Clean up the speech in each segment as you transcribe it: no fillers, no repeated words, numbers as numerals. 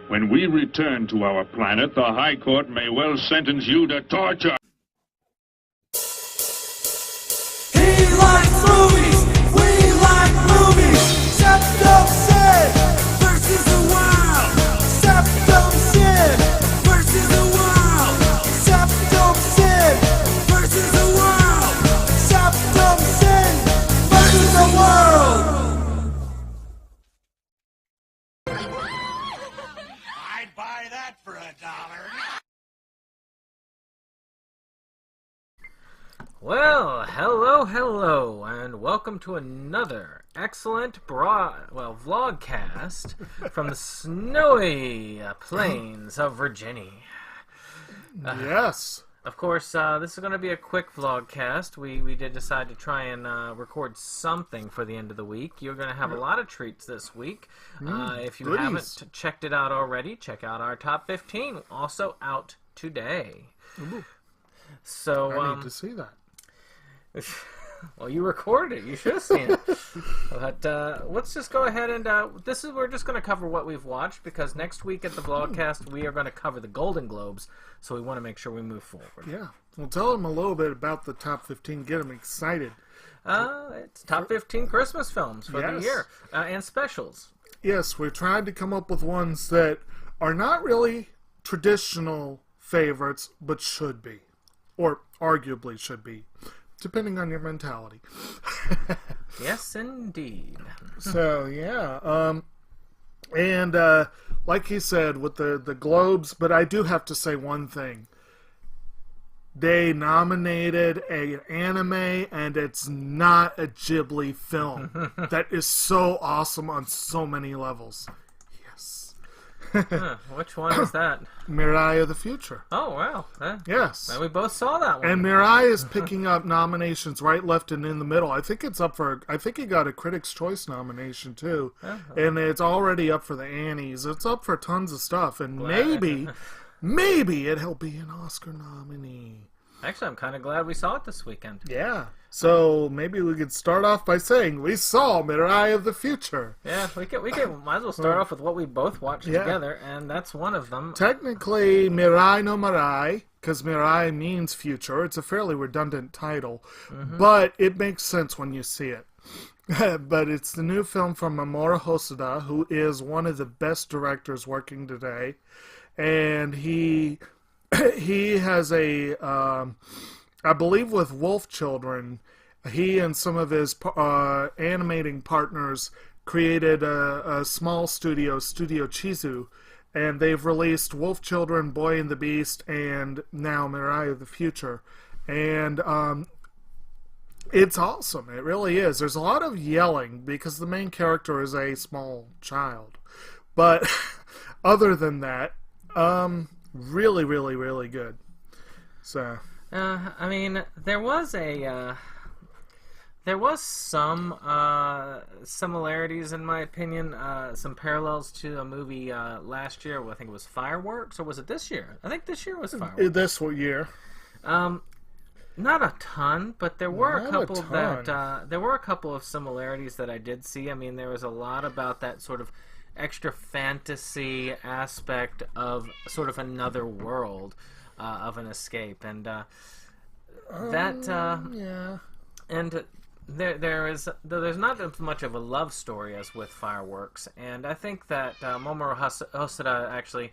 When we return to our planet, the High Court may well sentence you to torture. He likes movies, we like movies. SeptumSin versus the world. SeptumSin versus the world. SeptumSin versus the world. SeptumSin versus the world. I'd buy that for $1. Well, hello, and welcome to another excellent vlogcast from the snowy plains of Virginia. Yes. Of course, this is going to be a quick vlogcast. We did decide to try and record something for the end of the week. You're going to have a lot of treats this week. If you haven't checked it out already, check out our top 15, also out today. Ooh. So I need to see that. Well, you recorded it. You should have seen it. But let's just go ahead and we're just going to cover what we've watched, because next week at the vlogcast we are going to cover the Golden Globes, so we want to make sure we move forward. Yeah. Well, tell them a little bit about the top 15. Get them excited. It's top 15 Christmas films for the year, and specials. Yes, we tried to come up with ones that are not really traditional favorites, but should be. Or arguably should be. Depending on your mentality. Yes, indeed. So, yeah. And like he said, with the Globes, but I do have to say one thing. They nominated an anime, and it's not a Ghibli film. That is so awesome on so many levels. Yes. Which one is that? Mirai of the Future. Oh, wow. Yes. Well, we both saw that one. And Mirai is picking up nominations right, left, and in the middle. I think it's up for... I think he got a Critics' Choice nomination, too. And it's already up for the Annies. It's up for tons of stuff. And maybe it'll be an Oscar nominee. Actually, I'm kind of glad we saw it this weekend. Yeah. So maybe we could start off by saying we saw Mirai of the Future. Yeah, we might as well start off with what we both watched together, and that's one of them. Technically, Mirai no Mirai, because Mirai means future. It's a fairly redundant title, but it makes sense when you see it. But it's the new film from Mamoru Hosoda, who is one of the best directors working today, and he has a, I believe with Wolf Children, he and some of his animating partners created a small studio, Studio Chizu, and they've released Wolf Children, Boy and the Beast, and now Mirai of the Future. And it's awesome. It really is. There's a lot of yelling because the main character is a small child. But other than that, really, really, really good. So, I mean, there was some similarities, in my opinion, some parallels to a movie last year. I think it was Fireworks, or was it this year? I think this year was Fireworks. This year. Not a ton, but there were a couple of similarities that I did see. I mean, there was a lot about that sort of extra fantasy aspect of sort of another world of an escape, and and there's not as much of a love story as with Fireworks, and I think that Mamoru Hosoda actually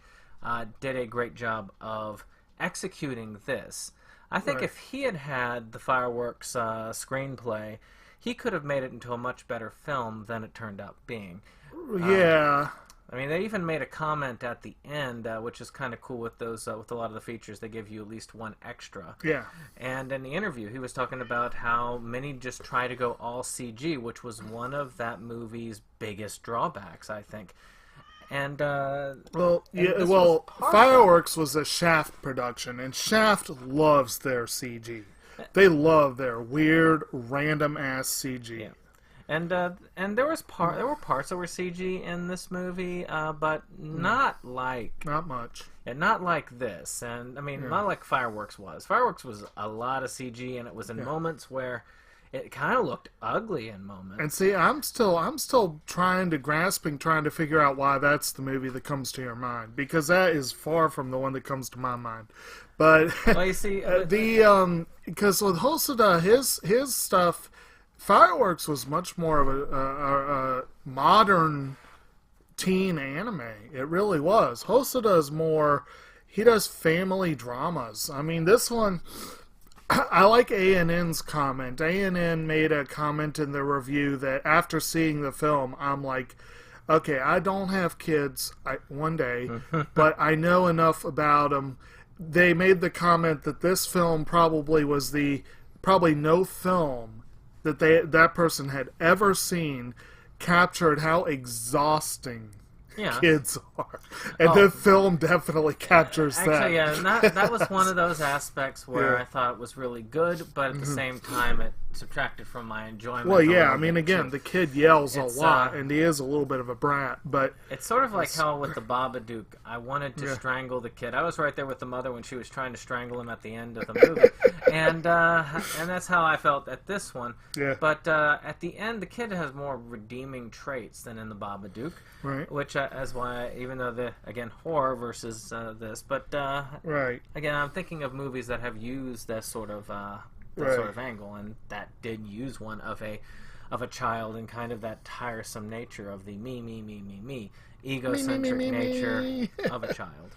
did a great job of executing this. I think if he had had the Fireworks screenplay, he could have made it into a much better film than it turned out being. Yeah. I mean, they even made a comment at the end, which is kind of cool with those, with a lot of the features. They give you at least one extra. Yeah. And in the interview, he was talking about how many just try to go all CG, which was one of that movie's biggest drawbacks, I think. And Fireworks was a Shaft production, and Shaft loves their CG. They love their weird, random ass CG. Yeah. And there were parts that were CG in this movie, but not much. And not like this. And I mean, not like Fireworks was. Fireworks was a lot of CG, and it was in moments where it kind of looked ugly in moments. And see, I'm still trying to figure out why that's the movie that comes to your mind, because that is far from the one that comes to my mind. But well, you see, because with Hosoda, his stuff, Fireworks was much more of a modern teen anime. It really was. Hosoda is more, he does family dramas. I mean, this one, I like ANN's comment. ANN made a comment in the review that after seeing the film, I'm like, okay, I don't have kids one day, but I know enough about them. They made the comment that this film probably was probably no film that person had ever seen captured how exhausting kids are. And the film definitely captures that. Actually, yeah, and that was one of those aspects where I thought it was really good, but at the same time it subtracted from my enjoyment. Well, yeah, I mean, again, the kid yells a lot, and he is a little bit of a brat, but... It's sort of like how with the Babadook, I wanted to strangle the kid. I was right there with the mother when she was trying to strangle him at the end of the movie. And that's how I felt at this one. Yeah. But at the end, the kid has more redeeming traits than in the Babadook. Right. Which is why, even though again, horror versus this, but right. Again, I'm thinking of movies that have used that sort of angle, and that did use one of a child and kind of that tiresome nature of the me, egocentric nature of a child.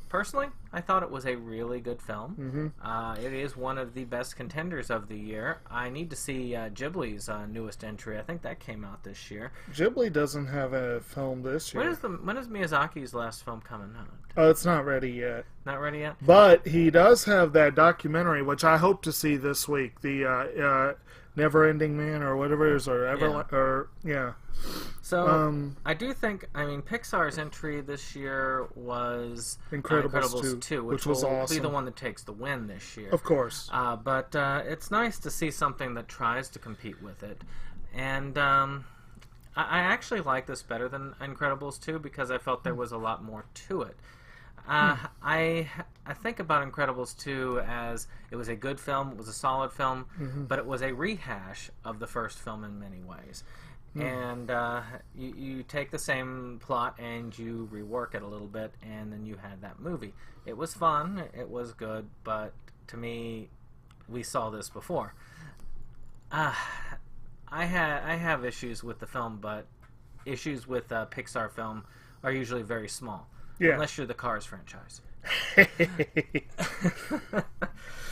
Personally, I thought it was a really good film. It is one of the best contenders of the year. I need to see Ghibli's newest entry. I think that came out this year. Ghibli doesn't have a film this year. When is Miyazaki's last film coming out? Oh, it's not ready yet. Not ready yet? But he does have that documentary, which I hope to see this week. The Never Ending Man or whatever it is, So, I do think, Pixar's entry this year was Incredibles 2, which was will awesome. be the one that takes the win this year. Of course. But it's nice to see something that tries to compete with it. And I actually like this better than Incredibles 2 because I felt there was a lot more to it. I think about Incredibles 2 as it was a good film, it was a solid film, but it was a rehash of the first film in many ways. And you take the same plot and you rework it a little bit, and then you had that movie. It was fun, it was good, but to me, we saw this before. I have issues with the film, but issues with Pixar film are usually very small. Yeah. Unless you're the Cars franchise.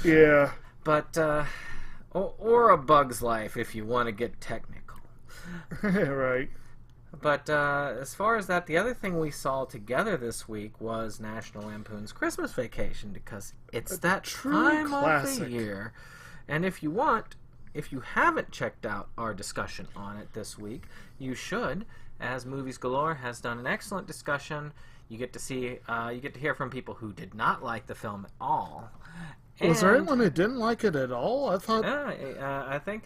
Yeah. But, or A Bug's Life, if you want to get technical. Right. But as far as that, the other thing we saw together this week was National Lampoon's Christmas Vacation, because it's that time classic of the year. And if you haven't checked out our discussion on it this week, you should, as Movies Galore has done an excellent discussion. You get to hear from people who did not like the film at all. Was there anyone who didn't like it at all? I thought. I think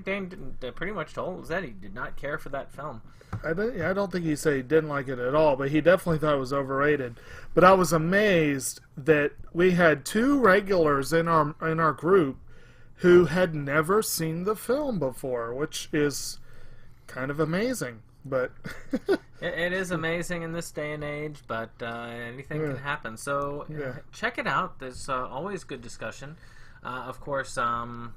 Dane pretty much told Zed he did not care for that film. I don't think he said he didn't like it at all, but he definitely thought it was overrated. But I was amazed that we had two regulars in our group who had never seen the film before, which is kind of amazing. But it is amazing in this day and age, but anything can happen. So check it out. There's always good discussion. Of course, Kyle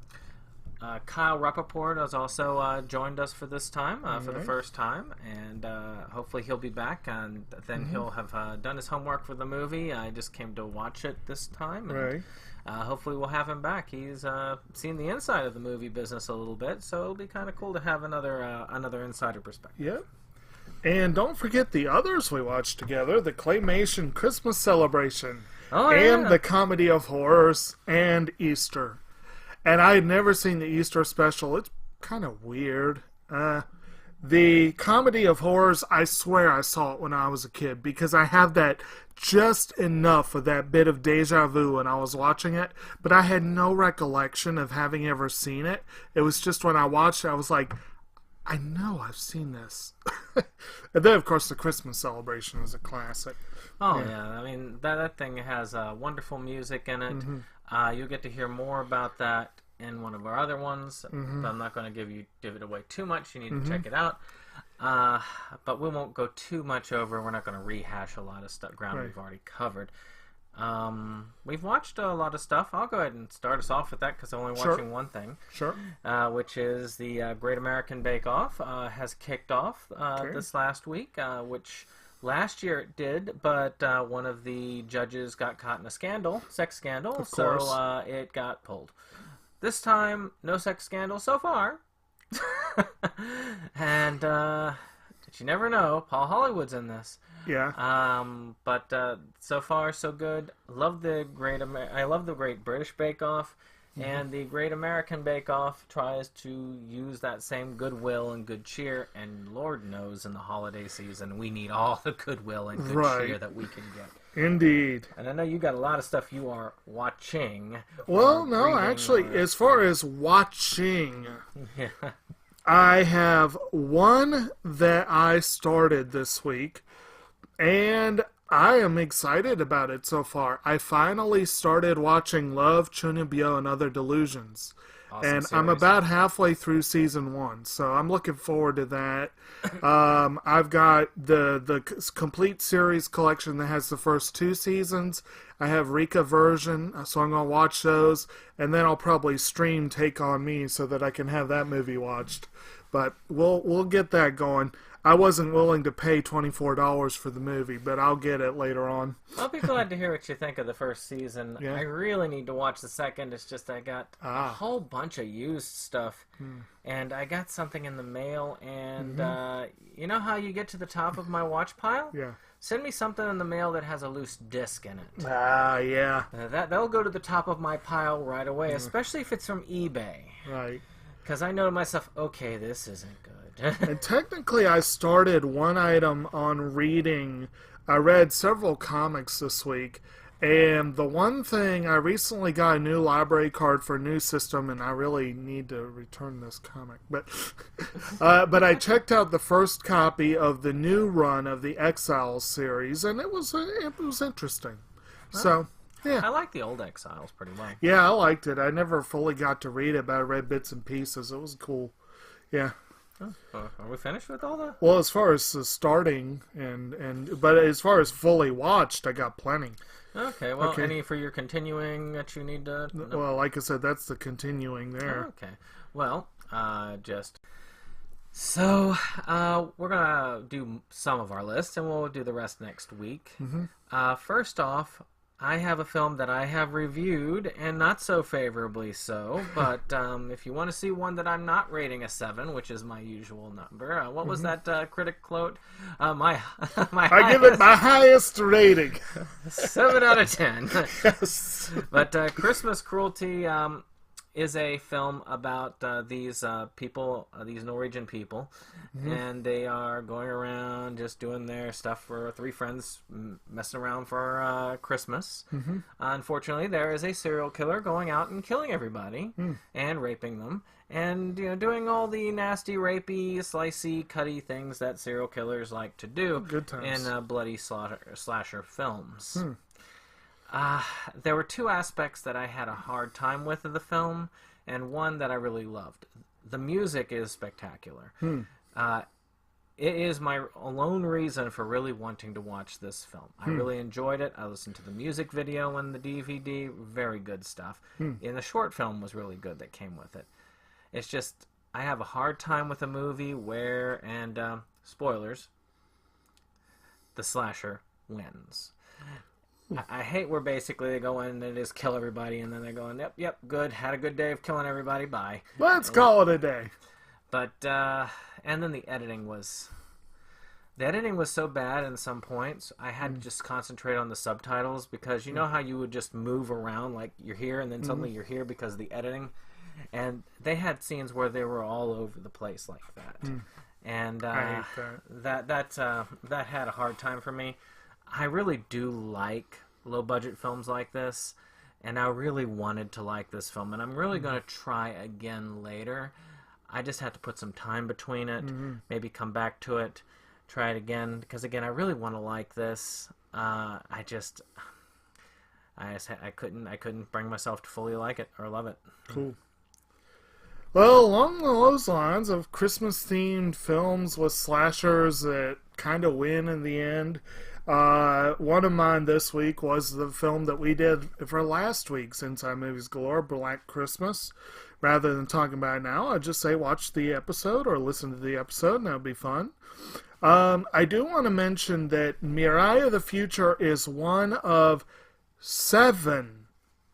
Rappaport has also joined us for this time, for the first time, and hopefully he'll be back, and then he'll have done his homework for the movie. I just came to watch it this time, and right. Hopefully we'll have him back. He's seen the inside of the movie business a little bit, so it'll be kind of cool to have another insider perspective. Yep. And don't forget the others we watched together, the Claymation Christmas Celebration, and the Comedy of Horrors, and Easter. And I had never seen the Easter special. It's kind of weird. The Comedy of Horrors, I swear I saw it when I was a kid, because I have that just enough of that bit of deja vu when I was watching it, but I had no recollection of having ever seen it. It was just when I watched it, I was like, I know I've seen this. And then, of course, the Christmas Celebration is a classic. Oh, yeah. I mean, that thing has wonderful music in it. You'll get to hear more about that in one of our other ones, but I'm not going to give it away too much. You need to check it out. But we won't go too much over. We're not going to rehash a lot of ground we've already covered. We've watched a lot of stuff. I'll go ahead and start us off with that because I'm only watching one thing. Sure. Which is the Great American Bake Off has kicked off this last week, which last year it did, but one of the judges got caught in a sex scandal, so it got pulled. This time, no sex scandal so far. And you never know, Paul Hollywood's in this. Yeah. But so far so good. I love the Great British Bake Off, and the Great American Bake Off tries to use that same goodwill and good cheer. And Lord knows, in the holiday season, we need all the goodwill and good cheer that we can get. Indeed. And I know you got a lot of stuff you are watching. Well, no, actually, as far as watching, Yeah. I have one that I started this week, and I am excited about it so far. I finally started watching Love, Chunibyo, and Other Delusions. Awesome and series. I'm about halfway through season 1, so I'm looking forward to that. I've got the complete series collection that has the first 2 seasons. I have Rika version, so I'm going to watch those, and then I'll probably stream Take On Me so that I can have that movie watched. But we'll get that going. I wasn't willing to pay $24 for the movie, but I'll get it later on. I'll be glad to hear what you think of the first season. Yeah. I really need to watch the second. It's just I got a whole bunch of used stuff, and I got something in the mail, and you know how you get to the top of my watch pile? Yeah. Send me something in the mail that has a loose disc in it. Yeah. That'll go to the top of my pile right away, especially if it's from eBay. Right. Because I know to myself, okay, this isn't good. And technically, I started one item on reading. I read several comics this week, and the one thing, I recently got a new library card for a new system, and I really need to return this comic. But I checked out the first copy of the new run of the Exiles series, and it was interesting. So. Yeah. I like the old Exiles pretty well. Yeah, I liked it. I never fully got to read it, but I read bits and pieces. It was cool. Yeah. Are we finished with all that? Well, as far as starting but as far as fully watched, I got plenty. Okay. Well, any for your continuing that you need to? No. Well, like I said, that's the continuing there. Okay. Well, So, we're gonna do some of our lists, and we'll do the rest next week. First off, I have a film that I have reviewed, and not so favorably so, but if you want to see one that I'm not rating a 7, which is my usual number, what was that critic quote? I give it my highest rating. 7 out of 10. Yes. But Christmas Cruelty is a film about these people, these Norwegian people, and they are going around just doing their stuff for 3 friends, messing around for Christmas. Unfortunately, there is a serial killer going out and killing everybody and raping them, and doing all the nasty, rapey, slicey, cutty things that serial killers like to do in bloody slasher films. There were 2 aspects that I had a hard time with of the film, and one that I really loved. The music is spectacular. It is my lone reason for really wanting to watch this film. I really enjoyed it. I listened to the music video and the DVD. Very good stuff. And the short film was really good that came with it. It's just, I have a hard time with a movie where, and spoilers, the slasher wins. I hate where basically they go in and they just kill everybody, and then they're going, yep, good, had a good day of killing everybody, bye. Let's call it a day. But, and then the editing was so bad in some points, I had to just concentrate on the subtitles, because you know how you would just move around, like you're here and then suddenly you're here because of the editing? And they had scenes where they were all over the place like that. And I hate that had a hard time for me. I really do like low-budget films like this, and I really wanted to like this film, and I'm really going to try again later. I just have to put some time between it, maybe come back to it, try it again, because again, I really want to like this. I couldn't bring myself to fully like it or love it. Cool. Well, along those lines of Christmas-themed films with slashers that kind of win in the end, one of mine this week was the film that we did for last week's Inside Movies Galore, Black Christmas. Rather than talking about it now, I'd just say watch the episode or listen to the episode, and that'll be fun. I do want to mention that Mirai of the Future is one of 7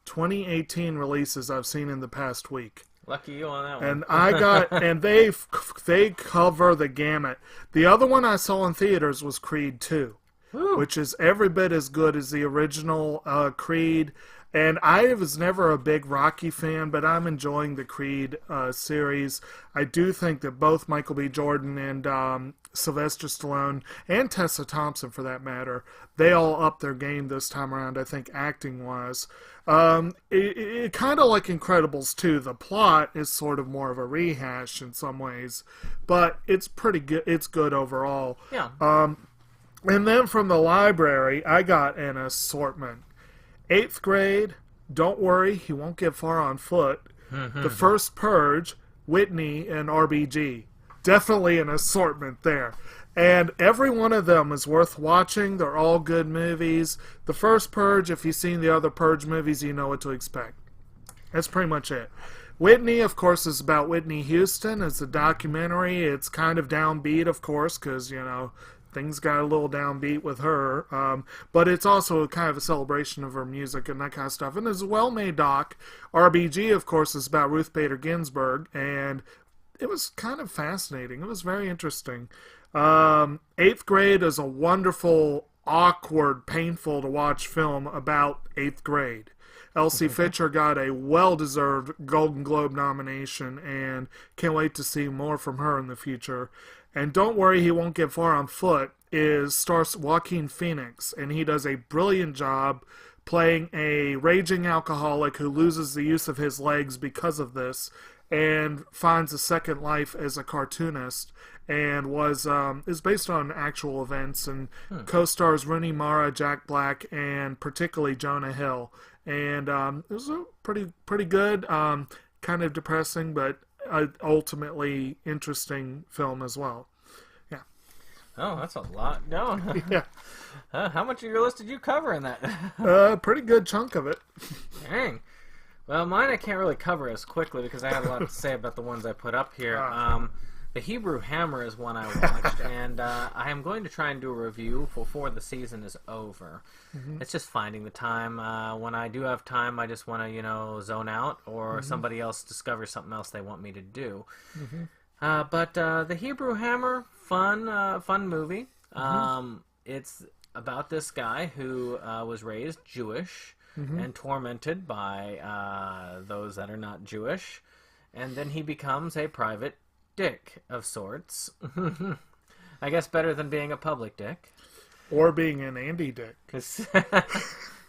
2018 releases I've seen in the past week. Lucky you on that one. And and they cover the gamut. The other one I saw in theaters was Creed 2, which is every bit as good as the original Creed. And I was never a big Rocky fan, but I'm enjoying the Creed series. I do think that both Michael B. Jordan and Sylvester Stallone, and Tessa Thompson for that matter, they all upped their game this time around, I think, acting-wise. It kind of like Incredibles 2. The plot is sort of more of a rehash in some ways, but it's pretty good. It's good overall. Yeah. And then from the library, I got an assortment. 8th grade, Don't Worry, He Won't Get Far on Foot. The First Purge, Whitney, and RBG. Definitely an assortment there. And every one of them is worth watching. They're all good movies. The First Purge, if you've seen the other Purge movies, you know what to expect. That's pretty much it. Whitney, of course, is about Whitney Houston. It's a documentary. It's kind of downbeat, of course, because, you know, things got a little downbeat with her, but it's also kind of a celebration of her music and that kind of stuff. And it's a well-made doc. RBG, of course, is about Ruth Bader Ginsburg, and it was kind of fascinating. It was very interesting. 8th Grade is a wonderful, awkward, painful-to-watch film about 8th grade. Elsie Fisher got a well-deserved Golden Globe nomination, and can't wait to see more from her in the future. And Don't Worry, He Won't Get Far on Foot stars Joaquin Phoenix, and he does a brilliant job playing a raging alcoholic who loses the use of his legs because of this, and finds a second life as a cartoonist, and is based on actual events, and co-stars Rooney Mara, Jack Black, and particularly Jonah Hill. And it was a pretty good, kind of depressing, but ultimately interesting film as well. Yeah. Oh, that's a lot. No. Yeah. How much of your list did you cover in that? Pretty good chunk of it. Dang. Well, mine I can't really cover as quickly because I have a lot to say about the ones I put up here. The Hebrew Hammer is one I watched, and I am going to try and do a review before the season is over. It's just finding the time. When I do have time, I just want to, zone out, or somebody else discovers something else they want me to do. But the Hebrew Hammer, fun movie. It's about this guy who was raised Jewish and tormented by those that are not Jewish, and then he becomes a private dick of sorts. I guess better than being a public dick. Or being an Andy Dick.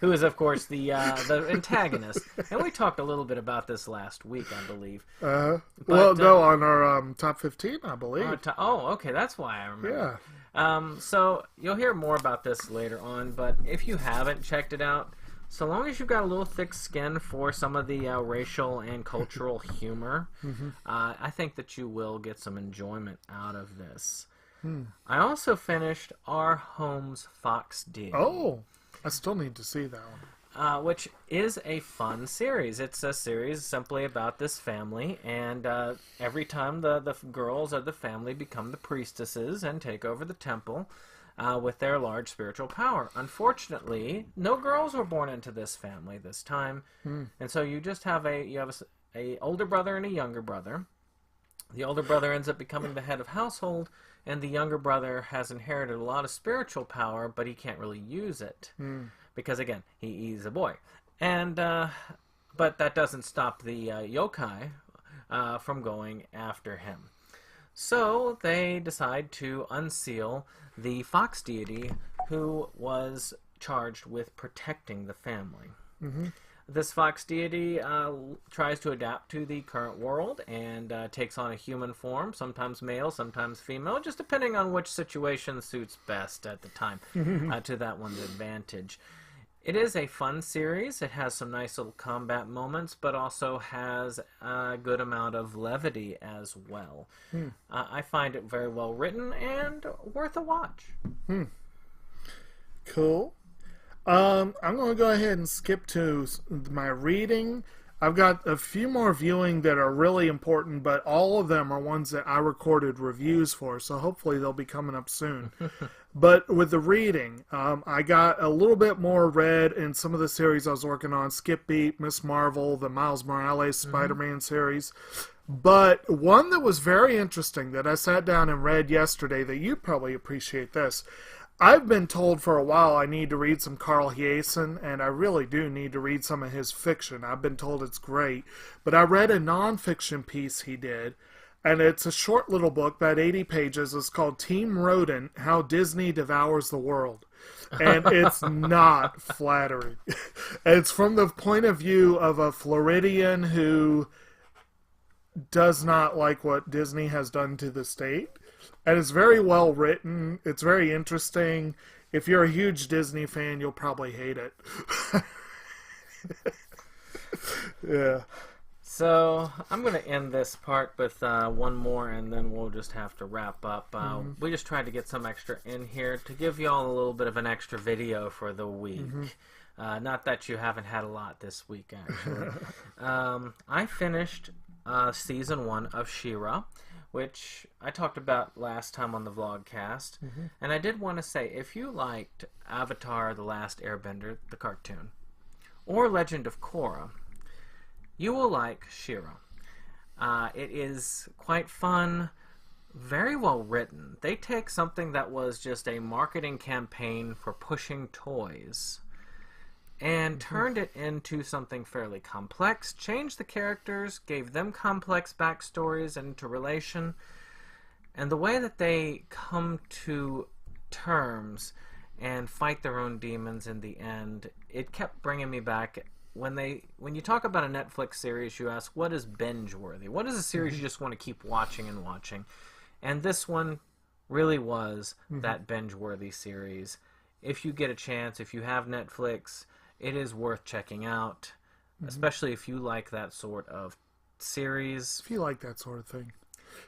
Who is, of course, the antagonist. And we talked a little bit about this last week, I believe. On our top 15, I believe. Okay, that's why I remember. Yeah. So you'll hear more about this later on, but if you haven't checked it out, so long as you've got a little thick skin for some of the racial and cultural humor, I think that you will get some enjoyment out of this. I also finished Our Home's Fox Deal. Oh, I still need to see that one. Which is a fun series. It's a series simply about this family, and every time the girls of the family become the priestesses and take over the temple, with their large spiritual power. Unfortunately, no girls were born into this family this time, and so you just have a older brother and a younger brother. The older brother ends up becoming the head of household, and the younger brother has inherited a lot of spiritual power, but he can't really use it because, again, he's a boy. And but that doesn't stop the yokai from going after him. So they decide to unseal the fox deity who was charged with protecting the family. This fox deity tries to adapt to the current world and takes on a human form, sometimes male, sometimes female, just depending on which situation suits best at the time, to that one's advantage. It is a fun series. It has some nice little combat moments, but also has a good amount of levity as well. I find it very well written and worth a watch. Cool. I'm going to go ahead and skip to my reading. I've got a few more viewing that are really important, but all of them are ones that I recorded reviews for, so hopefully they'll be coming up soon. But with the reading, I got a little bit more read in some of the series I was working on. Skip Beat, Miss Marvel, the Miles Morales Spider-Man series. But one that was very interesting that I sat down and read yesterday, that you probably appreciate this. I've been told for a while I need to read some Carl Hiaasen, and I really do need to read some of his fiction. I've been told it's great. But I read a nonfiction piece he did, and it's a short little book, about 80 pages. It's called Team Rodent, How Disney Devours the World. And it's not flattering. It's from the point of view of a Floridian who does not like what Disney has done to the state. And it's very well written. It's very interesting. If you're a huge Disney fan, you'll probably hate it. Yeah. So I'm going to end this part with one more, and then we'll just have to wrap up. We just tried to get some extra in here to give you all a little bit of an extra video for the week. Not that you haven't had a lot this week, actually. I finished Season 1 of She-Ra, which I talked about last time on the Vlogcast. And I did want to say, if you liked Avatar: The Last Airbender, the cartoon, or Legend of Korra, you will like She-Ra. It is quite fun, very well written. They take something that was just a marketing campaign for pushing toys and turned it into something fairly complex, changed the characters, gave them complex backstories and interrelation, and the way that they come to terms and fight their own demons in the end, it kept bringing me back. When you talk about a Netflix series, you ask, what is binge-worthy? What is a series you just want to keep watching and watching? And this one really was that binge-worthy series. If you get a chance, if you have Netflix, it is worth checking out, especially if you like that sort of series. If you like that sort of thing.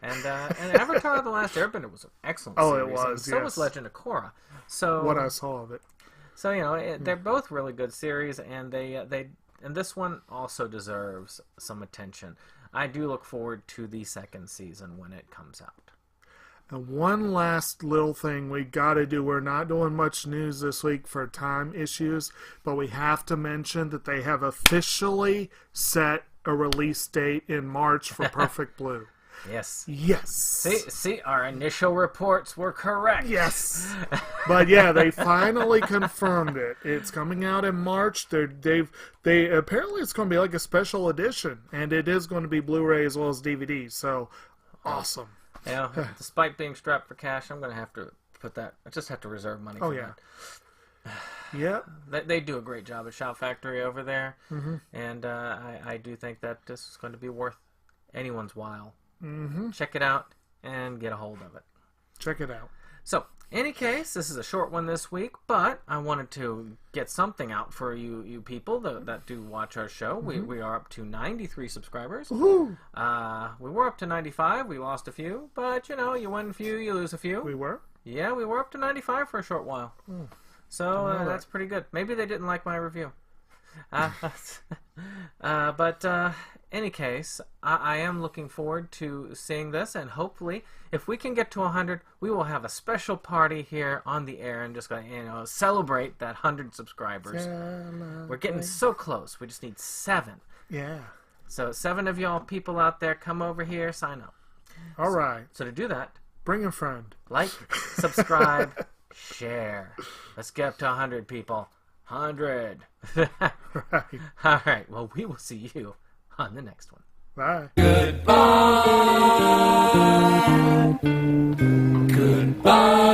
And Avatar: The Last Airbender was an excellent series. Oh, it was, and so was Legend of Korra. So what I saw of it. So, you know, they're both really good series, and and this one also deserves some attention. I do look forward to the second season when it comes out. And one last little thing we got to do. We're not doing much news this week for time issues, but we have to mention that they have officially set a release date in March for Perfect Blue. Yes. Yes. See, our initial reports were correct. Yes. But yeah, they finally confirmed it. It's coming out in March. They apparently it's going to be like a special edition, and it is going to be Blu-ray as well as DVD. So awesome. Yeah, despite being strapped for cash, I'm going to have to put that. I just have to reserve money for that. Yeah. They do a great job at Shout Factory over there, and I do think that this is going to be worth anyone's while. Check it out and get a hold of it. Check it out. So, any case, this is a short one this week, but I wanted to get something out for you people that do watch our show. We are up to 93 subscribers. Woohoo! We were up to 95. We lost a few, but, you know, you win a few, you lose a few. We were? Yeah, we were up to 95 for a short while. So, that's pretty good. Maybe they didn't like my review. But any case, I am looking forward to seeing this, and hopefully, if we can get to 100, we will have a special party here on the air and just celebrate that 100 subscribers. We're getting so close. We just need 7. Yeah. So 7 of y'all people out there, come over here, sign up. All right. So to do that, bring a friend. Like, subscribe, share. Let's get up to 100 people. 100. Right. All right. Well, we will see you on the next one. Bye. Goodbye. Goodbye.